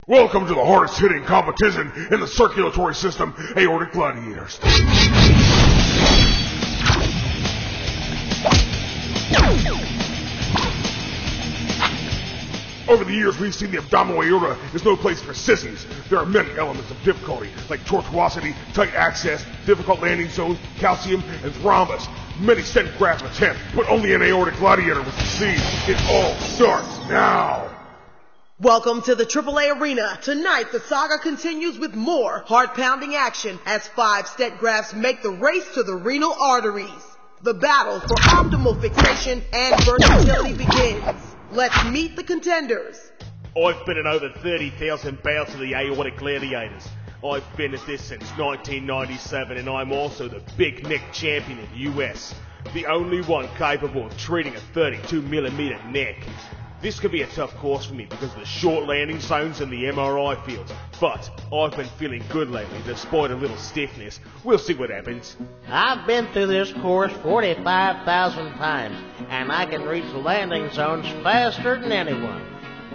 Welcome to the hardest hitting competition in the circulatory system, aortic gladiators. Over the years, we've seen the abdominal aorta is no place for sissies. There are many elements of difficulty, like tortuosity, tight access, difficult landing zones, calcium, and thrombus. Many stent graft attempt, but only an aortic gladiator will succeed. It all starts now. Welcome to the AAA Arena. Tonight, the saga continues with more heart-pounding action as 5 stent grafts make the race to the renal arteries. The battle for optimal fixation and versatility begins. Let's meet the contenders. I've been in over 30,000 bouts of the aortic gladiators. I've been at this since 1997, and I'm also the Big Neck champion of the US. The only one capable of treating a 32mm neck. This could be a tough course for me because of the short landing zones and the MRI fields, but I've been feeling good lately despite a little stiffness. We'll see what happens. I've been through this course 45,000 times, and I can reach landing zones faster than anyone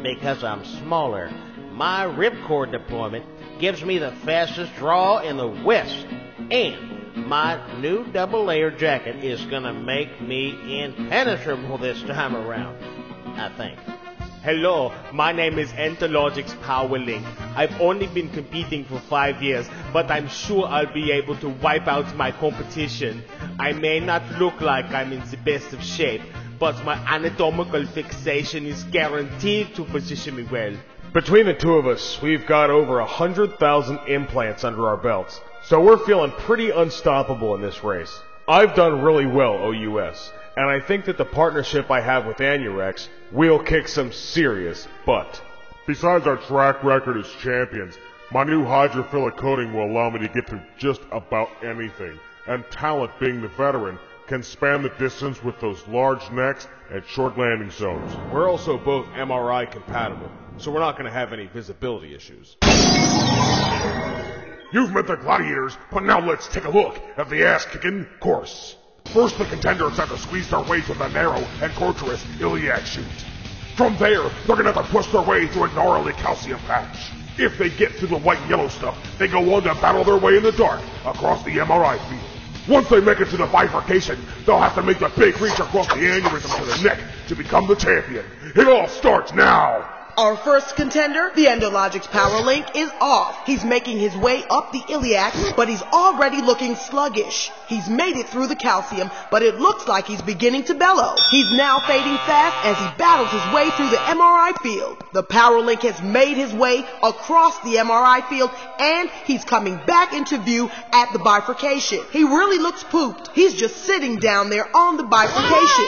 because I'm smaller. My ripcord deployment gives me the fastest draw in the West, and my new double-layer jacket is gonna make me impenetrable this time around, I think. Hello, my name is Enterlogic's PowerLink. I've only been competing for 5 years, but I'm sure I'll be able to wipe out my competition. I may not look like I'm in the best of shape, but my anatomical fixation is guaranteed to position me well. Between the two of us, we've got over 100,000 implants under our belts, so we're feeling pretty unstoppable in this race. I've done really well, OUS, and I think that the partnership I have with Anurex will kick some serious butt. Besides our track record as champions, my new hydrophilic coating will allow me to get through just about anything, and Talent, being the veteran, can span the distance with those large necks and short landing zones. We're also both MRI compatible, so we're not going to have any visibility issues. You've met the gladiators, but now let's take a look at the ass-kicking course. First, the contenders have to squeeze their way through the narrow and tortuous iliac chute. From there, they're gonna have to push their way through a gnarly calcium patch. If they get through the white and yellow stuff, they go on to battle their way in the dark across the MRI field. Once they make it to the bifurcation, they'll have to make the big reach across the aneurysm to the neck to become the champion. It all starts now! Our first contender, the Endologic's PowerLink, is off. He's making his way up the iliac, but he's already looking sluggish. He's made it through the calcium, but it looks like he's beginning to bellow. He's now fading fast as he battles his way through the MRI field. The PowerLink has made his way across the MRI field, and he's coming back into view at the bifurcation. He really looks pooped. He's just sitting down there on the bifurcation.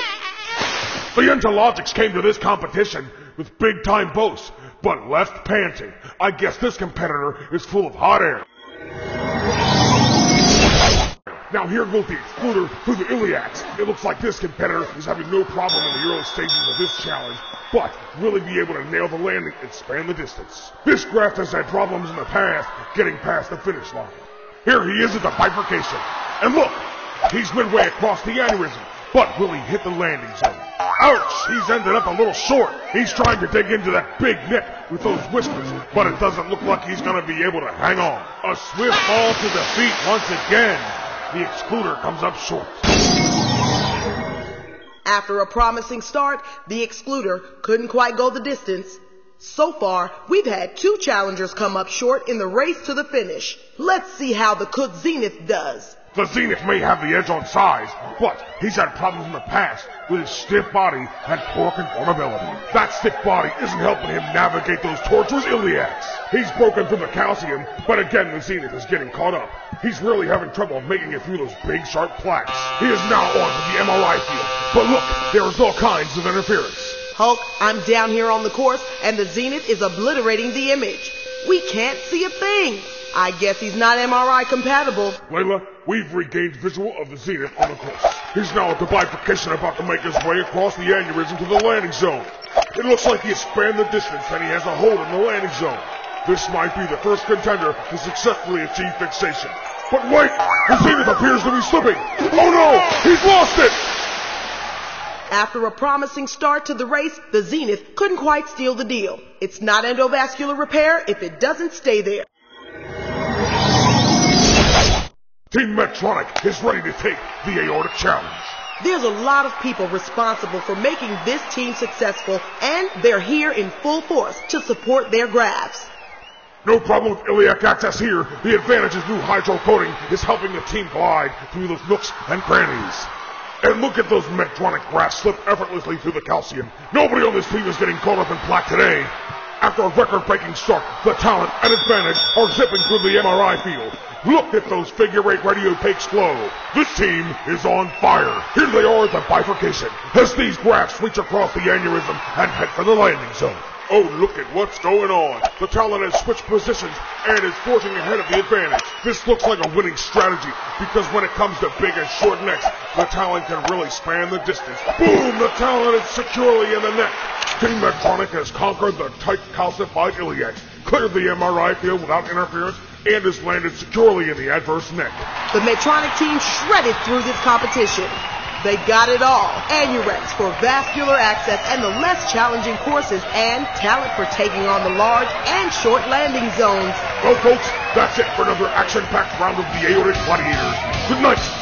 The Endologics came to this competition with big-time boasts, but left panting. I guess this competitor is full of hot air. Now here goes the excluder through the iliacs. It looks like this competitor is having no problem in the early stages of this challenge, but really be able to nail the landing and span the distance. This graft has had problems in the past getting past the finish line. Here he is at the bifurcation. And look, he's midway across the aneurysm, but will he hit the landing zone? Ouch! He's ended up a little short. He's trying to dig into that big neck with those whiskers, but it doesn't look like he's going to be able to hang on. A swift fall to defeat once again. The excluder comes up short. After a promising start, the excluder couldn't quite go the distance. So far, we've had 2 challengers come up short in the race to the finish. Let's see how the Cook Zenith does. The Zenith may have the edge on size, but he's had problems in the past with his stiff body and poor conformability. That stiff body isn't helping him navigate those tortuous iliacs. He's broken through the calcium, but again the Zenith is getting caught up. He's really having trouble making it through those big sharp plaques. He is now on to the MRI field, but look, there's all kinds of interference. Hulk, I'm down here on the course, and the Zenith is obliterating the image. We can't see a thing. I guess he's not MRI compatible. Layla, we've regained visual of the Zenith on the course. He's now at the bifurcation about to make his way across the aneurysm to the landing zone. It looks like he has spanned the distance and he has a hold in the landing zone. This might be the first contender to successfully achieve fixation. But wait! The Zenith appears to be slipping! Oh no! He's lost it! After a promising start to the race, the Zenith couldn't quite seal the deal. It's not endovascular repair if it doesn't stay there. Team Medtronic is ready to take the aortic challenge. There's a lot of people responsible for making this team successful, and they're here in full force to support their grafts. No problem with iliac access here. The Advantage's new hydro coating is helping the team glide through those nooks and crannies. And look at those Medtronic grafts slip effortlessly through the calcium. Nobody on this team is getting caught up in plaque today. After a record-breaking start, the Talent and Advantage are zipping through the MRI field. Look at those figure-8 radiopaques glow. This team is on fire. Here they are at the bifurcation as these grafts reach across the aneurysm and head for the landing zone. Oh, look at what's going on. The Talent has switched positions and is forging ahead of the Advantage. This looks like a winning strategy because when it comes to big and short necks, the Talent can really span the distance. Boom! The Talent is securely in the neck. Team Medtronic has conquered the tight calcified iliac, cleared the MRI field without interference, and has landed securely in the adverse neck. The Medtronic team shredded through this competition. They got it all. Anurex for vascular access and the less challenging courses, and Talent for taking on the large and short landing zones. Well, folks, that's it for another action-packed round of the Aortic Gladiators. Good night.